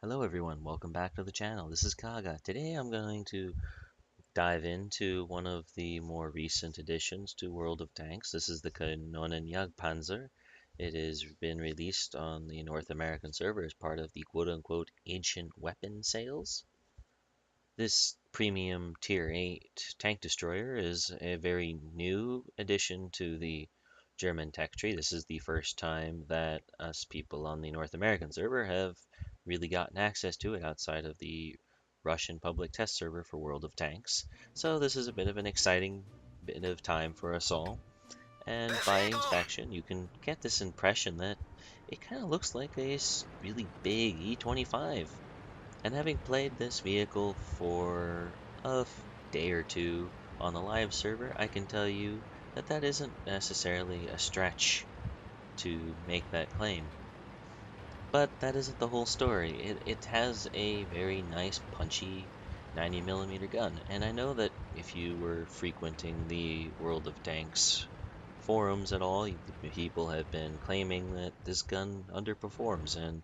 Hello everyone, welcome back to the channel. This is Kaga. Today I'm going to dive into one of the more recent additions to World of Tanks. This is the KanonenJagdpanzer. It has been released on the North American server as part of the quote-unquote ancient weapon sales. This premium tier 8 tank destroyer is a very new addition to the German tech tree. This is the first time that us people on the North American server have really gotten access to it outside of the Russian public test server for World of Tanks. So this is a bit of an exciting bit of time for us all. And by inspection, you can get this impression that it kind of looks like a really big E25. And having played this vehicle for a day or two on the live server, I can tell you that that isn't necessarily a stretch to make that claim. But that isn't the whole story. It has a very nice, punchy 90mm gun. And I know that if you were frequenting the World of Tanks forums at all, people have been claiming that this gun underperforms, and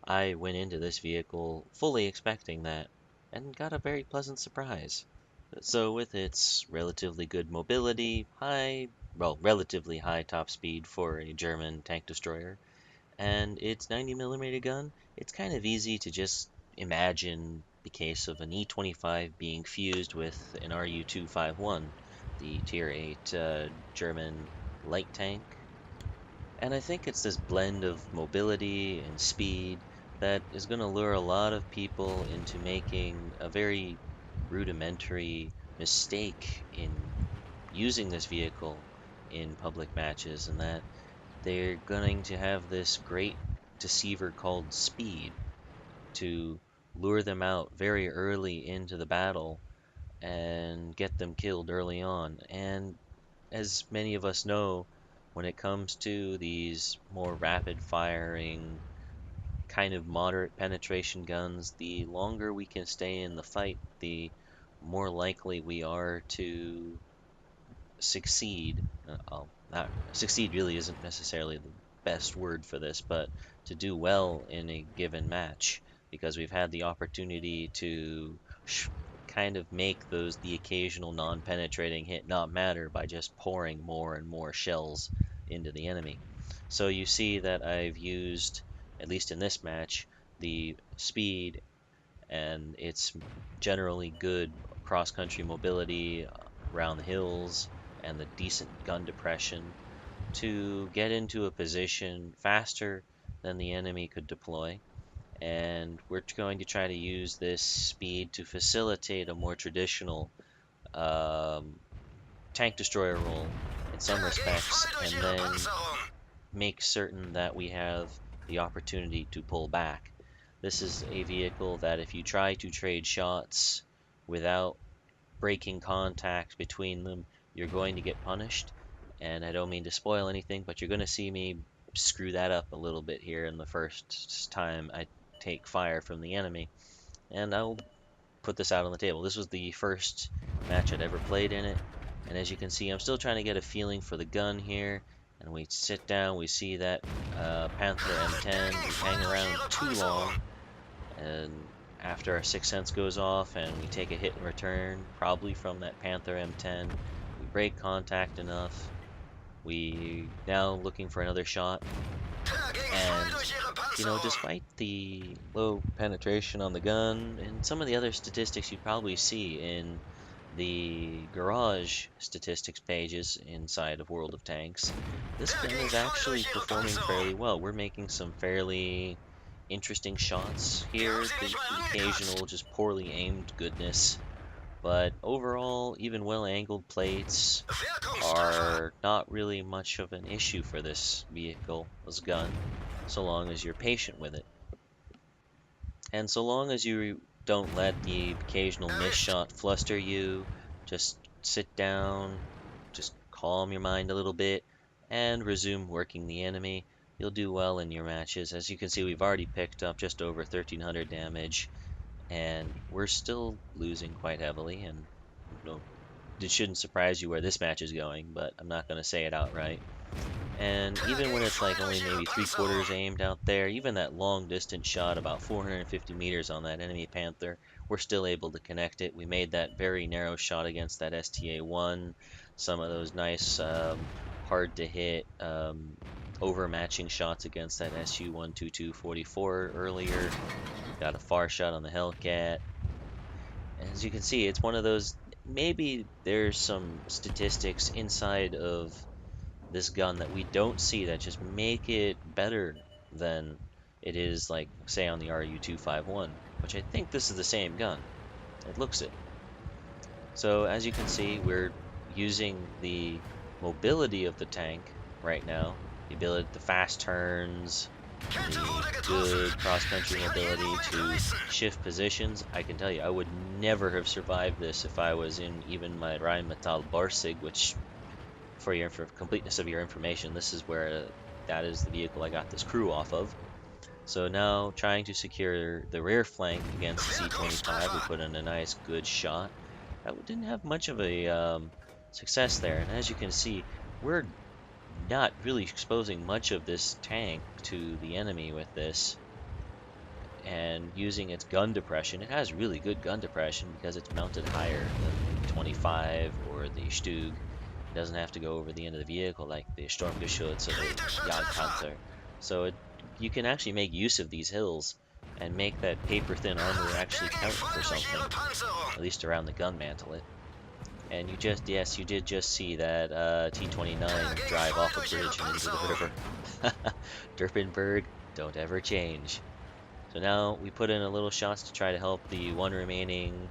I went into this vehicle fully expecting that, and got a very pleasant surprise. So with its relatively good mobility, relatively high top speed for a German tank destroyer, and its 90mm gun, it's kind of easy to just imagine the case of an E25 being fused with an RU-251, the Tier 8 German light tank. And I think it's this blend of mobility and speed that is going to lure a lot of people into making a very rudimentary mistake in using this vehicle in public matches, and that they're going to have this great deceiver called speed to lure them out very early into the battle and get them killed early on. And as many of us know, when it comes to these more rapid firing, kind of moderate penetration guns, the longer we can stay in the fight, the more likely we are to succeed. Not succeed really isn't necessarily the best word for this, but to do well in a given match, because we've had the opportunity to kind of make the occasional non-penetrating hit not matter by just pouring more and more shells into the enemy. So you see that I've used, at least in this match, the speed and its generally good cross-country mobility around the hills and the decent gun depression to get into a position faster than the enemy could deploy. And we're going to try to use this speed to facilitate a more traditional um, tank destroyer role in some respects, and then make certain that we have the opportunity to pull back. This is a vehicle that if you try to trade shots without breaking contact between them, you're going to get punished. And I don't mean to spoil anything, but you're going to see me screw that up a little bit here in the first time I take fire from the enemy. And I'll put this out on the table. This was the first match I'd ever played in it. And as you can see, I'm still trying to get a feeling for the gun here. And we sit down, we see that Panther M10, we hang around too long. And after our sixth sense goes off and we take a hit in return, probably from that Panther M10, we break contact enough. We now looking for another shot, and despite the low penetration on the gun and some of the other statistics you probably see in the garage statistics pages inside of World of Tanks, this gun is actually performing fairly well. We're making some fairly interesting shots here, the occasional just poorly aimed goodness, but overall, even well-angled plates are not really much of an issue for this vehicle, this gun, so long as you're patient with it. And so long as you don't let the occasional miss shot fluster you, just sit down, just calm your mind a little bit, and resume working the enemy, you'll do well in your matches. As you can see, we've already picked up just over 1300 damage, and we're still losing quite heavily, and it shouldn't surprise you where this match is going, but I'm not going to say it outright. And even when it's like only maybe 3/4 aimed out there, even that long distance shot, about 450 meters on that enemy Panther, we're still able to connect it. We made that very narrow shot against that STA-1, some of those nice hard to hit overmatching shots against that SU-122-44 earlier. Got a far shot on the Hellcat. As you can see, it's one of those, maybe there's some statistics inside of this gun that we don't see that just make it better than it is, like, say, on the RU-251, which I think this is the same gun. It looks it. So as you can see, we're using the mobility of the tank right now, the ability, the fast turns, the good cross-country mobility to shift positions. I can tell you, I would never have survived this if I was in even my Rheinmetall Borsig, which, for completeness of your information, this is where that is the vehicle I got this crew off of. So now trying to secure the rear flank against the C-25, we put in a nice good shot. That didn't have much of a success there, and as you can see, we're not really exposing much of this tank to the enemy with this. And using its gun depression, it has really good gun depression because it's mounted higher than the 25 or the Stug. It doesn't have to go over the end of the vehicle like the Sturmgeschütz or the Jagdpanzer. So you can actually make use of these hills and make that paper-thin armor actually count for something, at least around the gun mantle. And you did just see that T-29 drive off a bridge and into the river. Derpenberg, don't ever change. So now we put in a little shots to try to help the one remaining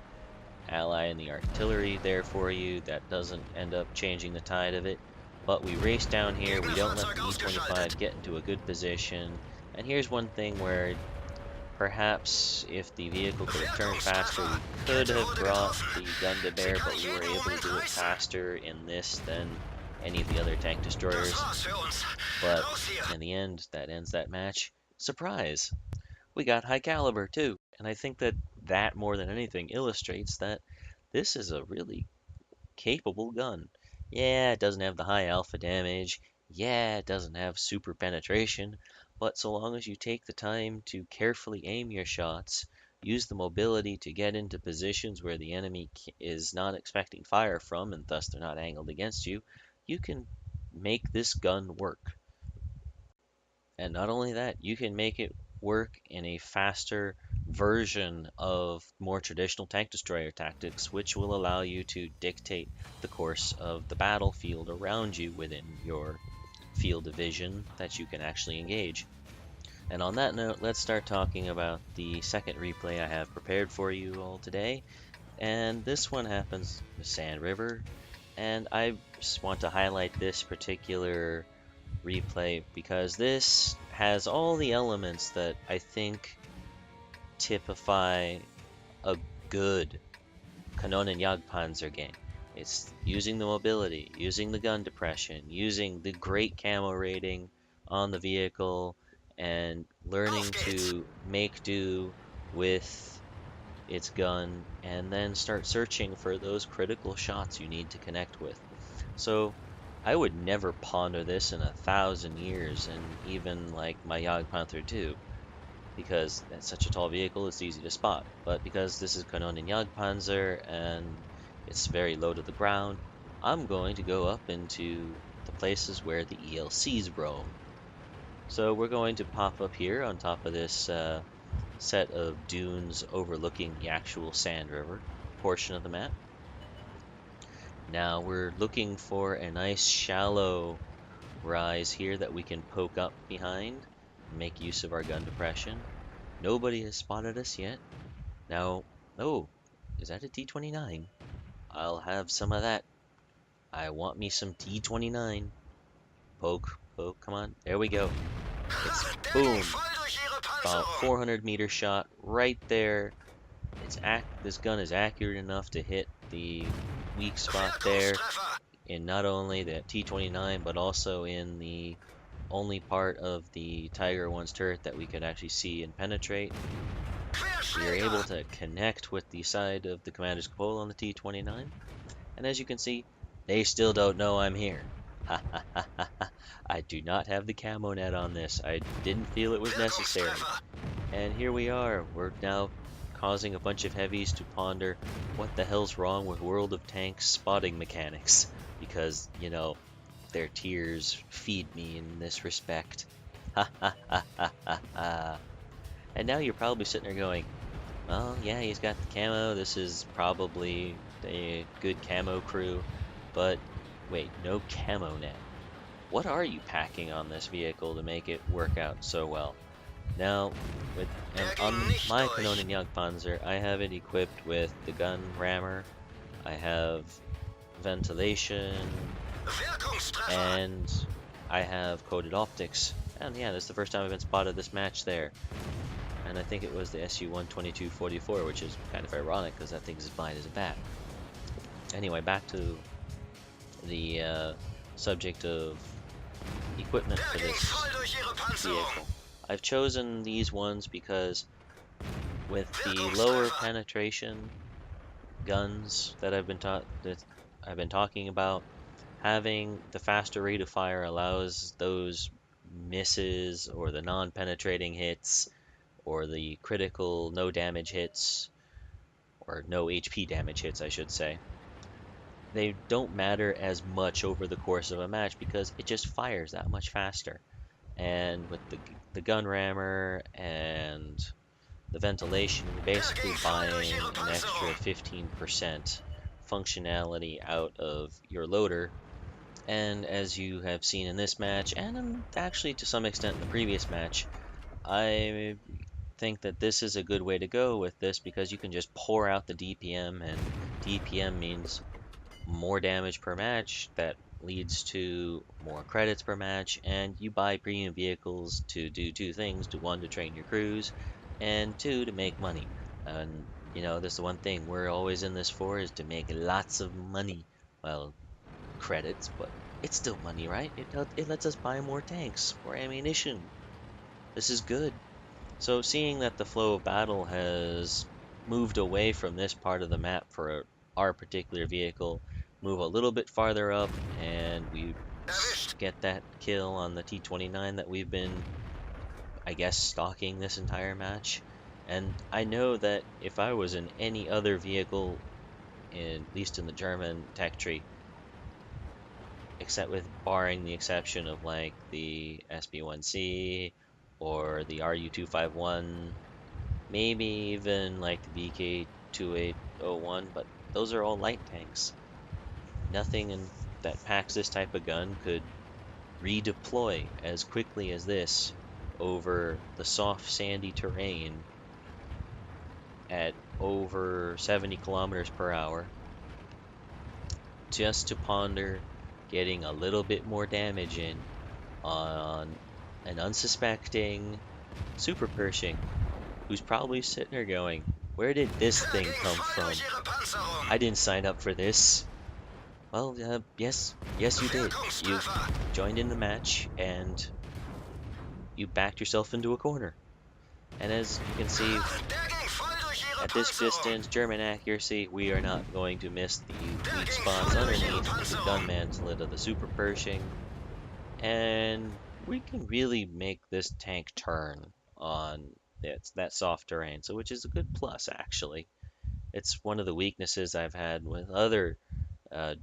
ally in the artillery there for you. That doesn't end up changing the tide of it. But we race down here, we don't let the E-25 get into a good position. And here's one thing where perhaps if the vehicle could have turned faster, we could have brought the gun to bear, but we were able to do it faster in this than any of the other tank destroyers. But in the end, that ends that match. Surprise! We got high caliber too, and I think that more than anything illustrates that this is a really capable gun. Yeah, it doesn't have the high alpha damage. Yeah, it doesn't have super penetration. But so long as you take the time to carefully aim your shots, use the mobility to get into positions where the enemy is not expecting fire from, and thus they're not angled against you, you can make this gun work. And not only that, you can make it work in a faster version of more traditional tank destroyer tactics, which will allow you to dictate the course of the battlefield around you within your field of vision that you can actually engage. And on that note, let's start talking about the second replay I have prepared for you all today. And this one happens with Sand River, and I just want to highlight this particular replay because this has all the elements that I think typify a good KanonenJagdpanzer game. It's using the mobility, using the gun depression, using the great camo rating on the vehicle, and learning to make do with its gun, and then start searching for those critical shots you need to connect with. So I would never ponder this in 1,000 years, and even like my Jagdpanther 2, because that's such a tall vehicle, it's easy to spot. But because this is KanonenJagdpanzer and it's very low to the ground, I'm going to go up into the places where the ELCs roam. So we're going to pop up here on top of this set of dunes overlooking the actual Sand River portion of the map. Now we're looking for a nice shallow rise here that we can poke up behind and make use of our gun depression. Nobody has spotted us yet. Now, oh, is that a T-29? I'll have some of that. I want me some T-29. Poke, poke, come on. There we go. It's boom. About 400-meter shot right there. This gun is accurate enough to hit the weak spot there in not only the T-29 but also in the only part of the Tiger 1's turret that we could actually see and penetrate. We are able to connect with the side of the commander's cupola on the T-29, and as you can see, they still don't know I'm here. I do not have the camo net on this. I didn't feel it was necessary. And here we are. We're now causing a bunch of heavies to ponder what the hell's wrong with World of Tanks spotting mechanics. Because, their tears feed me in this respect. Ha ha ha ha ha ha. And now you're probably sitting there going, well, yeah, he's got the camo. This is probably a good camo crew. But wait, no camo net. What are you packing on this vehicle to make it work out so well? Now, on my KanonenJagdpanzer, I have it equipped with the gun rammer, I have ventilation, and I have coated optics. And yeah, this is the first time I've been spotted this match there. And I think it was the SU-122-44, which is kind of ironic because that thing's as blind as a bat. Anyway, back to the subject of equipment for this vehicle. I've chosen these ones because with the lower penetration guns that I've been talking about, having the faster rate of fire allows those misses or the non-penetrating hits or the critical no damage hits or no HP damage hits, I should say. They don't matter as much over the course of a match because it just fires that much faster. And with the gun rammer and the ventilation, you're basically buying an extra 15% functionality out of your loader. And as you have seen in this match, and actually to some extent in the previous match, I think that this is a good way to go with this because you can just pour out the DPM, and DPM means more damage per match. That leads to more credits per match, and you buy premium vehicles to do two things: one, to train your crews, and two, to make money. And this is the one thing we're always in this for, is to make lots of money. Well, credits, but it's still money, right? It lets us buy more tanks, more ammunition. This is good. So seeing that the flow of battle has moved away from this part of the map for our particular vehicle, move a little bit farther up, and we get that kill on the T-29 that we've been, I guess, stalking this entire match. And I know that if I was in any other vehicle, at least in the German tech tree, except with barring the exception of like the SB1C or the RU251, maybe even like the VK2801, but those are all light tanks. Nothing that packs this type of gun could redeploy as quickly as this over the soft sandy terrain at over 70 kilometers per hour just to ponder getting a little bit more damage in on an unsuspecting Super Pershing who's probably sitting there going, where did this thing come from? I didn't sign up for this. Well, yes you did. You joined in the match and you backed yourself into a corner. And as you can see, at this distance, German accuracy, we are not going to miss the weak spots underneath the gunman's lid of the Super Pershing. And we can really make this tank turn on that soft terrain, so which is a good plus, actually. It's one of the weaknesses I've had with other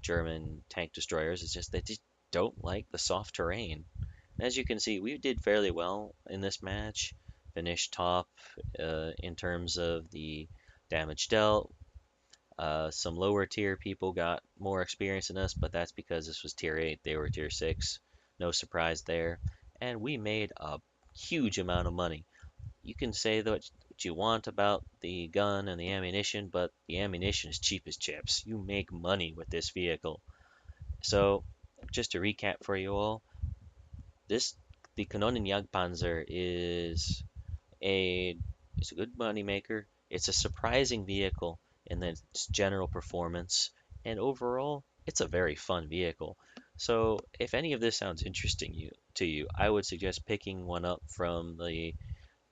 German tank destroyers. It's just they just don't like the soft terrain. And as you can see, we did fairly well in this match. Finished top in terms of the damage dealt. Some lower tier people got more experience than us, but that's because this was tier 8, they were tier 6. No surprise there. And we made a huge amount of money. You can say what you want about the gun and the ammunition, but the ammunition is cheap as chips. You make money with this vehicle. So, just to recap for you all, the KanonenJagdpanzer is a good money maker. It's a surprising vehicle in its general performance, and overall, it's a very fun vehicle. So, if any of this sounds interesting to you, I would suggest picking one up from the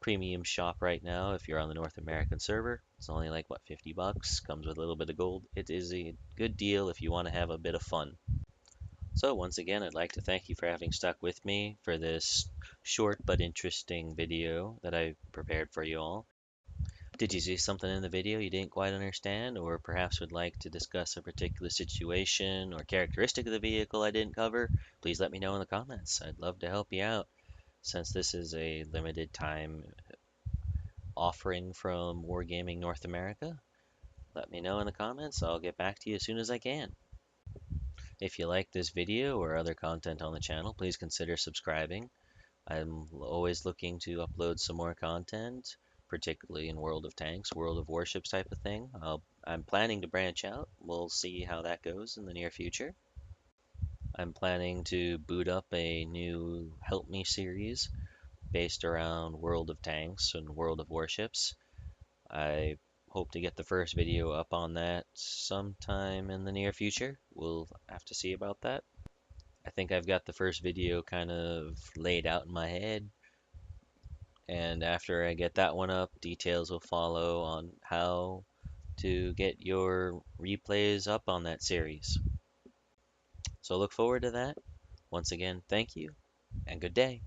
premium shop right now. If you're on the North American server, it's only like what, $50, comes with a little bit of gold. It is a good deal if you want to have a bit of fun. So once again, I'd like to thank you for having stuck with me for this short but interesting video that I prepared for you all. Did you see something in the video you didn't quite understand, or perhaps would like to discuss a particular situation or characteristic of the vehicle I didn't cover? Please let me know in the comments. I'd love to help you out. Since this is a limited time offering from Wargaming North America, let me know in the comments. I'll get back to you as soon as I can. If you like this video or other content on the channel, please consider subscribing. I'm always looking to upload some more content, particularly in World of Tanks, World of Warships type of thing. I'm planning to branch out. We'll see how that goes in the near future. I'm planning to boot up a new Help Me series based around World of Tanks and World of Warships. I hope to get the first video up on that sometime in the near future. We'll have to see about that. I think I've got the first video kind of laid out in my head, and after I get that one up, details will follow on how to get your replays up on that series. So look forward to that. Once again, thank you and good day.